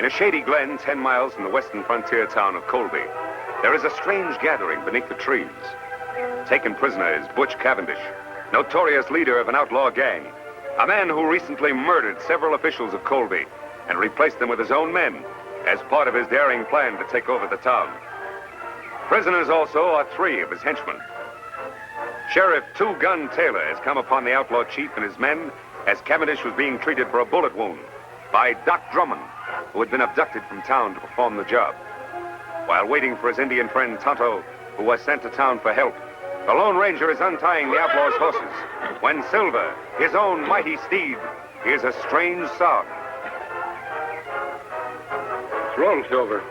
In a shady glen 10 miles from the western frontier town of Colby, there is a strange gathering beneath the trees. Taken prisoner is Butch Cavendish, notorious leader of an outlaw gang, a man who recently murdered several officials of Colby and replaced them with his own men as part of his daring plan to take over the town. Prisoners also are 3 of his henchmen. Sheriff Two Gun Taylor has come upon the outlaw chief and his men as Cavendish was being treated for a bullet wound by Doc Drummond, who had been abducted from town to perform the job. While waiting for his Indian friend Tonto, who was sent to town for help, the Lone Ranger is untying the outlaw's horses when Silver, his own mighty steed, hears a strange sound. Roll, Silver.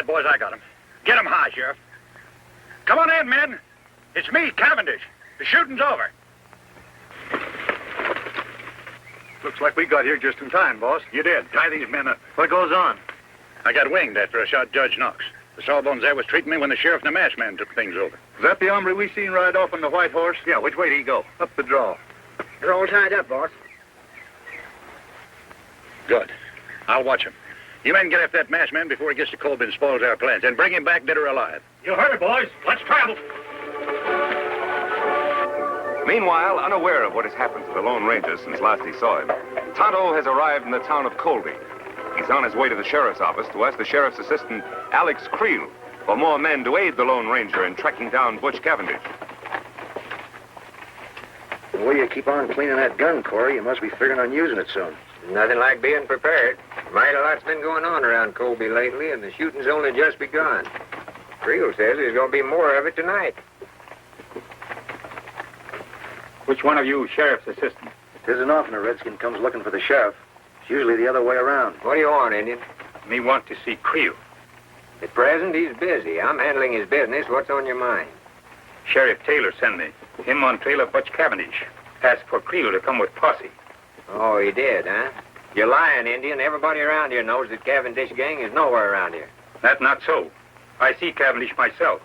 Boys, I got him. Get him high, Sheriff. Come on in, men. It's me, Cavendish. The shooting's over. Looks like we got here just in time, boss. You did. Tie these men up. What goes on? I got winged after I shot Judge Knox. The sawbones there was treating me when the sheriff and the masked man took things over. Is that the hombre we seen ride off on the white horse? Yeah, which way did he go? Up the draw. They're all tied up, boss. Good. I'll watch him. You men get after that masked man before he gets to Colby and spoils our plans, and bring him back dead or alive. You heard it, boys. Let's travel. Meanwhile, unaware of what has happened to the Lone Ranger since last he saw him, Tonto has arrived in the town of Colby. He's on his way to the sheriff's office to ask the sheriff's assistant, Alex Creel, for more men to aid the Lone Ranger in tracking down Butch Cavendish. The way you keep on cleaning that gun, Corey, you must be figuring on using it soon. Nothing like being prepared. Mighty lot's been going on around Colby lately, and the shooting's only just begun. Creel says there's going to be more of it tonight. Which one of you sheriff's assistant? It isn't often a redskin comes looking for the sheriff. It's usually the other way around. What do you want, Indian? Me want to see Creel. At present, he's busy. I'm handling his business. What's on your mind? Sheriff Taylor sent me. Him on trail of Butch Cavendish. Asked for Creel to come with posse. Oh, he did, huh? You're lying, Indian. Everybody around here knows that Cavendish gang is nowhere around here. That not so. I see Cavendish myself.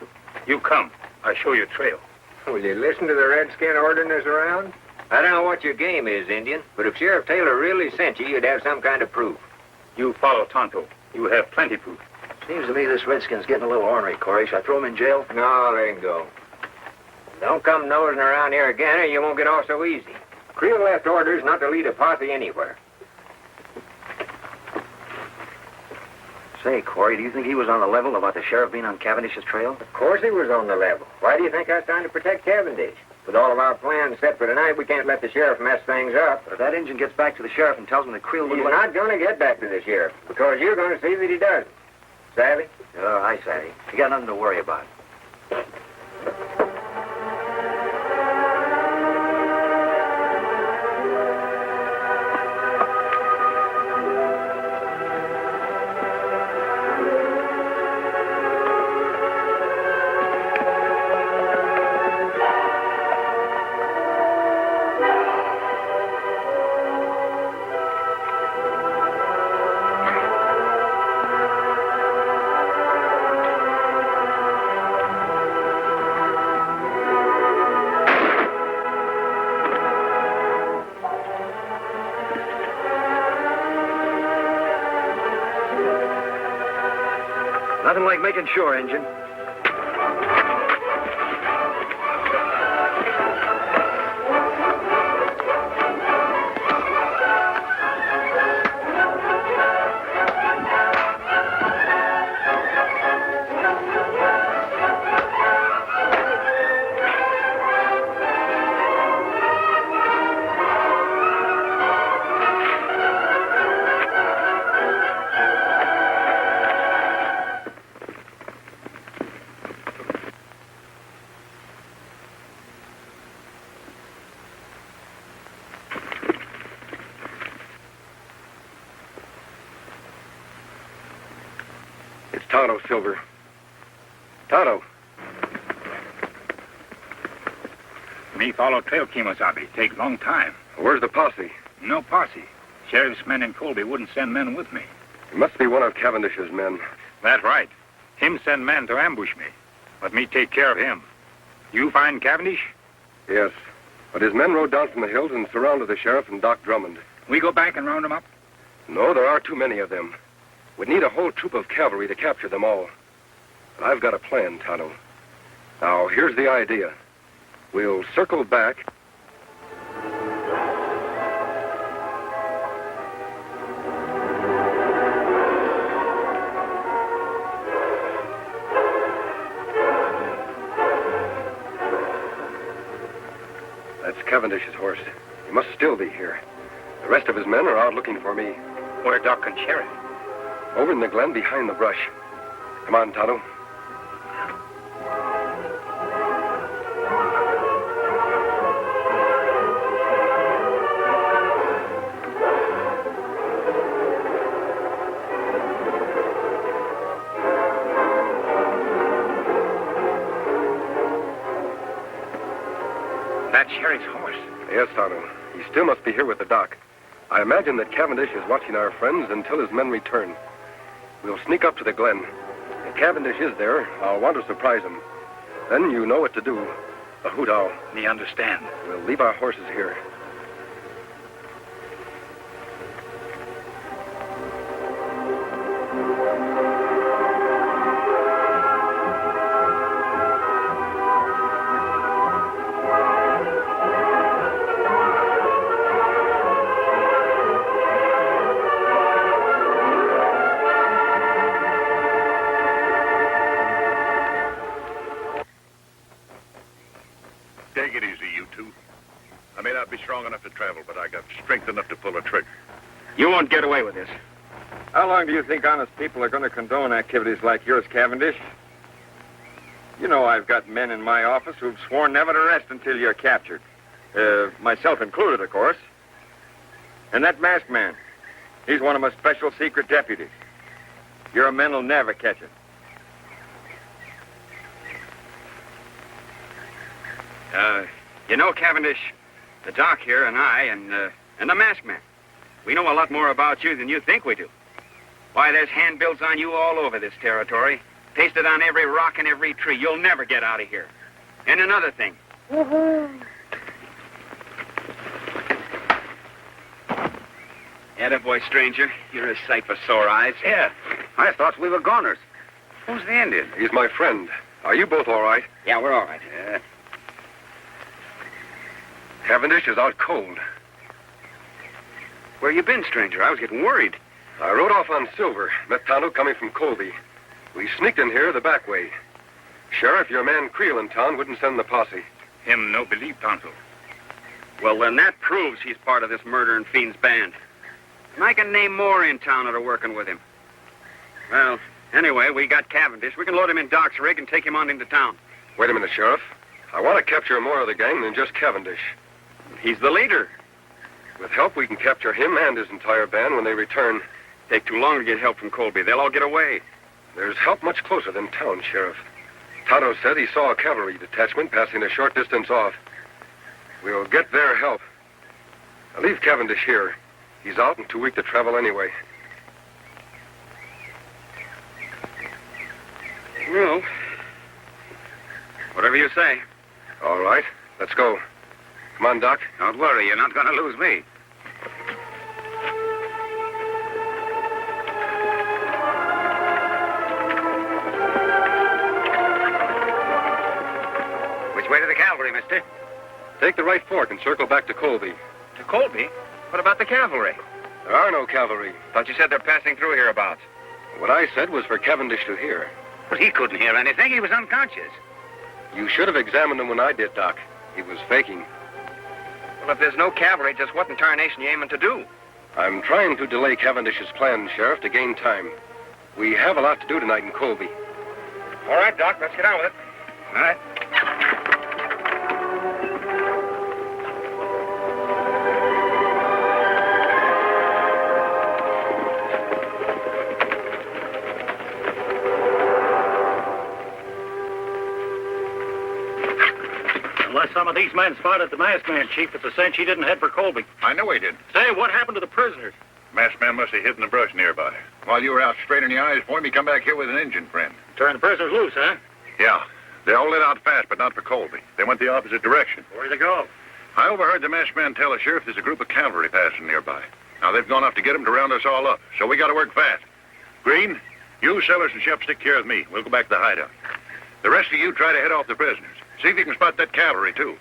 You come. I show you trail. Will you listen to the redskin ordering us around? I don't know what your game is, Indian, but if Sheriff Taylor really sent you, you'd have some kind of proof. You follow Tonto. You have plenty proof. Seems to me this redskin's getting a little ornery, Corey. Should I throw him in jail? No, let him go. Don't come nosing around here again or you won't get off so easy. Creel left orders not to lead a posse anywhere. Say, Corey, do you think he was on the level about the sheriff being on Cavendish's trail? Of course he was on the level. Why do you think I was trying to protect Cavendish? With all of our plans set for tonight, we can't let the sheriff mess things up. But if that engine gets back to the sheriff and tells him that Creel would... He's not going to get back to the sheriff, because you're going to see that he doesn't. Savvy? Oh, I savvy. You got nothing to worry about. Nothing like making sure, Injun. It's Tonto, Silver. Tonto. Me follow trail Kemosabe. Take long time. Where's the posse? No posse. Sheriff's men in Colby wouldn't send men with me. It must be one of Cavendish's men. That's right. Him send men to ambush me. Let me take care of him. You find Cavendish? Yes. But his men rode down from the hills and surrounded the sheriff and Doc Drummond. We go back and round them up? No, there are too many of them. We'd need a whole troop of cavalry to capture them all. But I've got a plan, Tonto. Now, here's the idea. We'll circle back. That's Cavendish's horse. He must still be here. The rest of his men are out looking for me. Where Doc and Sheriff? Over in the glen behind the brush. Come on, Tonto. That's Sheriff's horse. Yes, Tonto. He still must be here with the doc. I imagine that Cavendish is watching our friends until his men return. We'll sneak up to the glen. If Cavendish is there, I'll want to surprise him. Then you know what to do. A hoot owl. Me understand. We'll leave our horses here. Take it easy, you two. I may not be strong enough to travel, but I got strength enough to pull a trigger. You won't get away with this. How long do you think honest people are going to condone activities like yours, Cavendish? You know I've got men in my office who've sworn never to rest until you're captured. Myself included, of course. And that masked man, he's one of my special secret deputies. Your men will never catch him. You know, Cavendish, the doc here and I and the masked man, we know a lot more about you than you think we do. Why, there's handbills on you all over this territory, pasted on every rock and every tree. You'll never get out of here. And another thing. Attaboy, stranger. You're a sight for sore eyes. Yeah. I thought we were goners. Who's the Indian? He's my friend. Are you both all right? Yeah, we're all right. Cavendish is out cold. Where you been, stranger? I was getting worried. I rode off on Silver, met Tonto coming from Colby. We sneaked in here the back way. Sheriff, your man Creel in town wouldn't send the posse. Him no believe, Tonto. Well, then that proves he's part of this murdering fiend's band. And I can name more in town that are working with him. Well, anyway, we got Cavendish. We can load him in Doc's rig and take him on into town. Wait a minute, Sheriff. I want to capture more of the gang than just Cavendish. He's the leader. With help, we can capture him and his entire band when they return. Take too long to get help from Colby. They'll all get away. There's help much closer than town, Sheriff. Tonto said he saw a cavalry detachment passing a short distance off. We'll get their help. Now leave Cavendish here. He's out and too weak to travel anyway. Well, whatever you say. All right, let's go. Come on, Doc. Don't worry, you're not going to lose me. Which way to the cavalry, mister? Take the right fork and circle back to Colby. To Colby? What about the cavalry? There are no cavalry. Thought you said they're passing through hereabouts. What I said was for Cavendish to hear. But he couldn't hear anything. He was unconscious. You should have examined him when I did, Doc. He was faking. Well, if there's no cavalry, just what in tarnation you aiming to do? I'm trying to delay Cavendish's plan, Sheriff, to gain time. We have a lot to do tonight in Colby. All right, Doc, let's get on with it. All right. Unless some of these men spotted the masked man, Chief, it's a cinch he didn't head for Colby. I know he did. Say, what happened to the prisoners? Masked man must have hid in the brush nearby. While you were out straining your eyes for him, he come back here with an Indian friend. Turn the prisoners loose, huh? Yeah. They all lit out fast, but not for Colby. They went the opposite direction. Where'd they go? I overheard the masked man tell the sheriff there's a group of cavalry passing nearby. Now, they've gone off to get him to round us all up, so we got to work fast. Green, you, Sellers, and Shep stick here with me. We'll go back to the hideout. The rest of you try to head off the prisoners. See if you can spot that cavalry, too.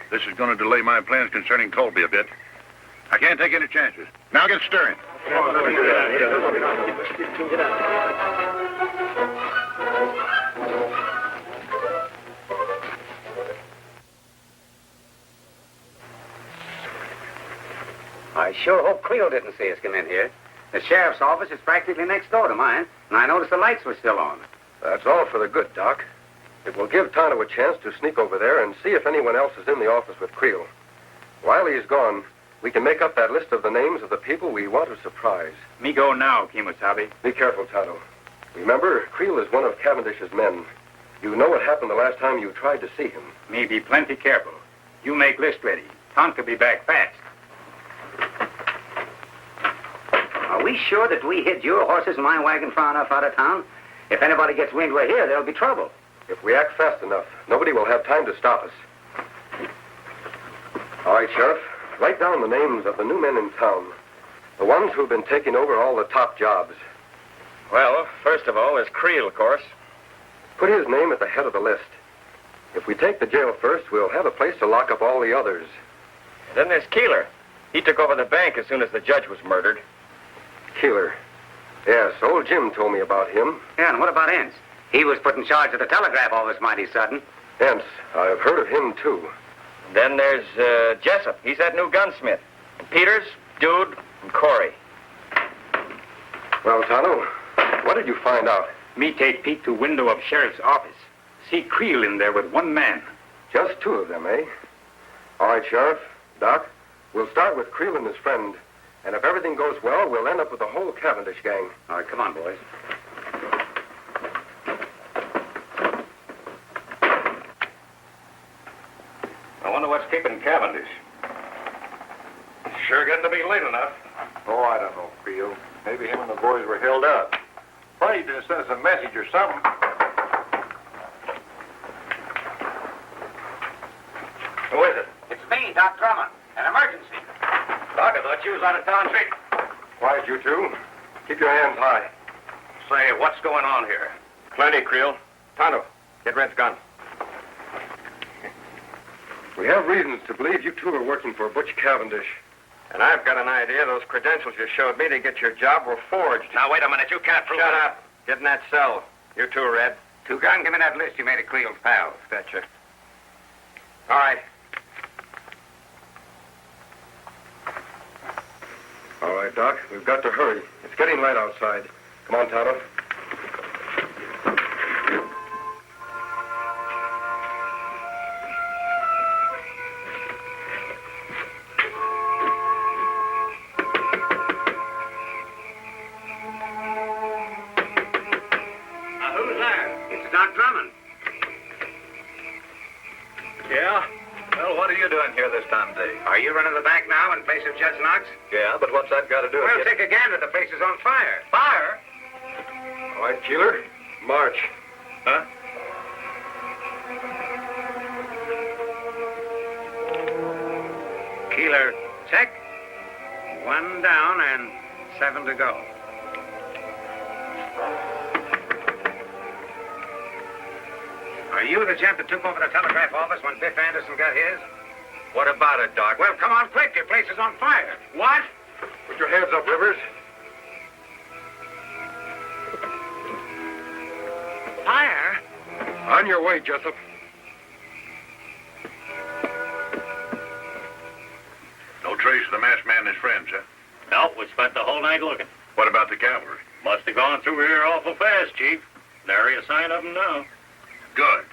This is going to delay my plans concerning Colby a bit. I can't take any chances. Now get stirring. I sure hope Creel didn't see us come in here. The sheriff's office is practically next door to mine, and I noticed the lights were still on. That's all for the good, Doc. It will give Tonto a chance to sneak over there and see if anyone else is in the office with Creel. While he's gone, we can make up that list of the names of the people we want to surprise. Me go now, Kimosabe. Be careful, Tonto. Remember, Creel is one of Cavendish's men. You know what happened the last time you tried to see him. Me be plenty careful. You make list ready. Tonto be back fast. Are we sure that we hid your horses and my wagon far enough out of town? If anybody gets wind we're here, there'll be trouble. If we act fast enough, nobody will have time to stop us. All right, Sheriff. Write down the names of the new men in town. The ones who've been taking over all the top jobs. Well, first of all, there's Creel, of course. Put his name at the head of the list. If we take the jail first, we'll have a place to lock up all the others. Then there's Keeler. He took over the bank as soon as the judge was murdered. Keeler. Yes, old Jim told me about him. Yeah, and what about Ince? He was put in charge of the telegraph office mighty sudden. Hence, I've heard of him, too. Then there's Jessup. He's that new gunsmith. And Peters, Dude, and Corey. Well, Tonto, what did you find out? Me take peek to window of sheriff's office. See Creel in there with one man. Just two of them, eh? All right, Sheriff. Doc, we'll start with Creel and his friend. And if everything goes well, we'll end up with the whole Cavendish gang. All right, come on, boys. I wonder what's keeping Cavendish. Sure getting to be late enough. Oh, I don't know, Creel. Maybe him and the boys were held up. Afraid to send us a message or something. Who is it? It's me, Doc Drummond. An emergency. Doc, I thought you was out of town treat. Quiet, you two. Keep your hands high. Say, what's going on here? Plenty, Creel. Tonto, get Red's gun. We have reasons to believe you two are working for Butch Cavendish. And I've got an idea those credentials you showed me to get your job were forged. Now, wait a minute. You can't prove Shut it. up. Get in that cell. You too, Red. Two-Gun, give me that list you made of Creel's pals. Betcha. All right. All right, Doc. We've got to hurry. It's getting light outside. Come on, Tonto. Who's there? It's Doc Drummond. Yeah? Well, what are you doing here this time of day? Are you running the bank now in place of Judge Knox? Yeah, but what's that got to do with Well, it? take a gander. The place is on fire. Fire? All right, Keeler. March. Huh? Keeler, check. 1 down and 7 to go. Are you the gent that took over the telegraph office when Biff Anderson got his? What about it, Doc? Well, come on quick. Your place is on fire. What? Put your hands up, Rivers. Fire? On your way, Jessup. No trace of the masked man and his friends, huh? No, we spent the whole night looking. What about the cavalry? Must have gone through here awful fast, Chief. Nary a sign of them now. Good.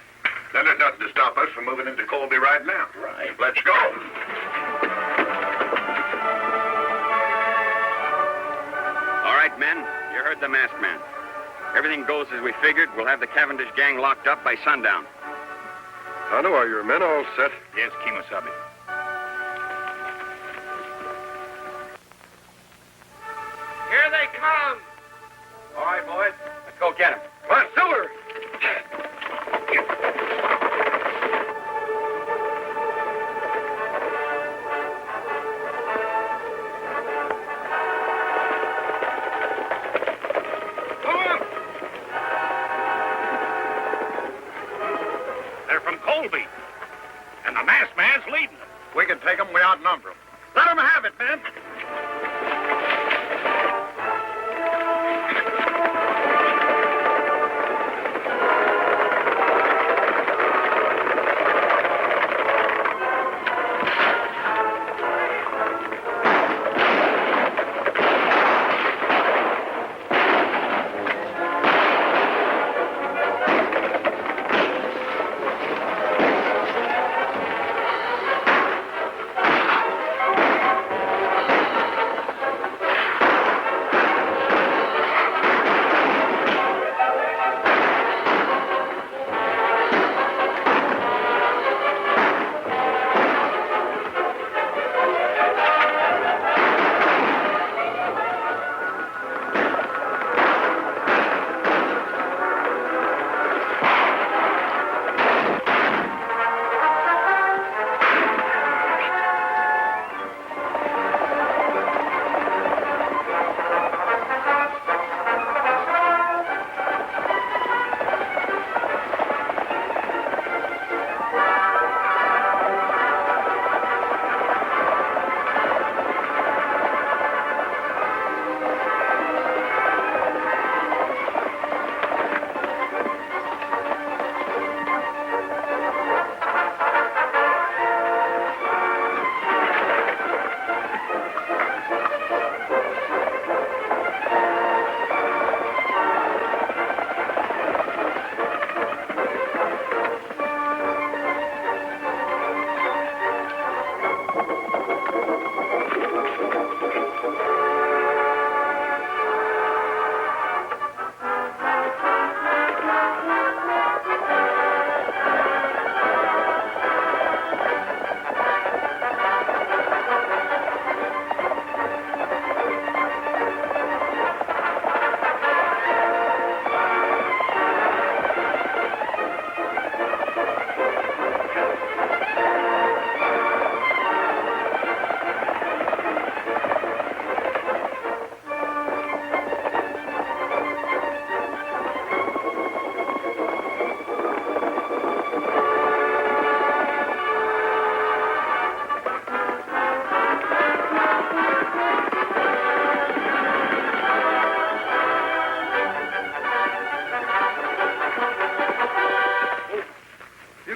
Then there's nothing to stop us from moving into Colby right now. Right. Let's go. All right, men. You heard the masked man. Everything goes as we figured. We'll have the Cavendish gang locked up by sundown. Tonto, are your men all set? Yes, Kimosabe. Here they come. All right, boys. Let's go get them. Come on, Silver! They're from Colby. And the masked man's leading them. We can take them. We outnumber them. Let them have it, men.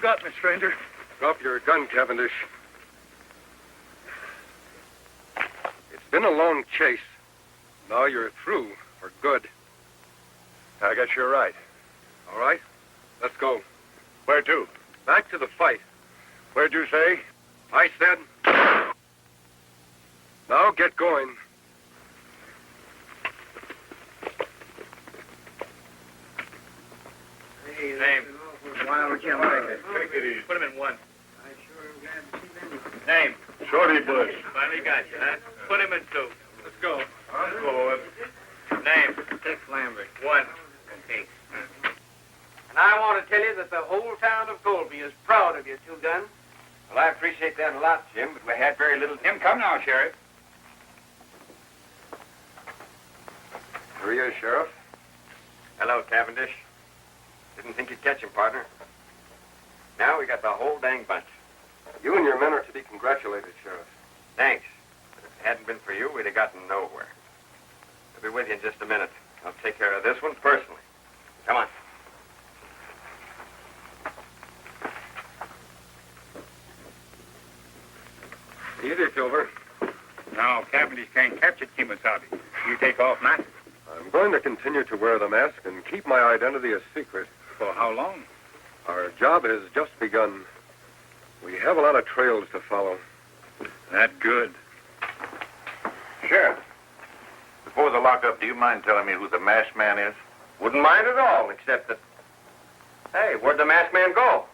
got me, stranger? Drop your gun, Cavendish. It's been a long chase. Now you're through for good. I guess you're right. All right, let's go. Where to? Back to the fight. Where'd you say? I said... Now get going. Name. Take it easy. Put him in one. Name. Shorty Bush. Finally got you, huh? Put him in two. Let's go. I'm going. Name. Dick Lambert. One. Okay. And I want to tell you that the whole town of Colby is proud of you, Two Gun. Well, I appreciate that a lot, Jim, but we had very little... Jim, come now, Sheriff. Here he is, Sheriff. Hello, Cavendish. Didn't think you'd catch him, partner. Now we got the whole dang bunch. You and your men are to be congratulated, Sheriff. Thanks. But if it hadn't been for you, we'd have gotten nowhere. I'll be with you in just a minute. I'll take care of this one personally. Come on. Easy, Silver. No, Cavendish can't capture Kimosabe. You take off now. I'm going to continue to wear the mask and keep my identity a secret. For how long? Our job has just begun. We have a lot of trails to follow. That good. Sheriff, before the lockup, do you mind telling me who the masked man is? Wouldn't mind at all, except that... Hey, where'd the masked man go?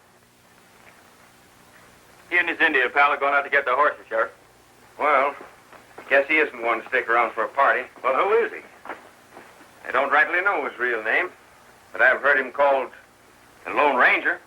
He and his Indian pal are going out to get the horses, Sheriff. Well, guess he isn't one to stick around for a party. Well, who is he? I don't rightly know his real name, but I've heard him called the Lone Ranger.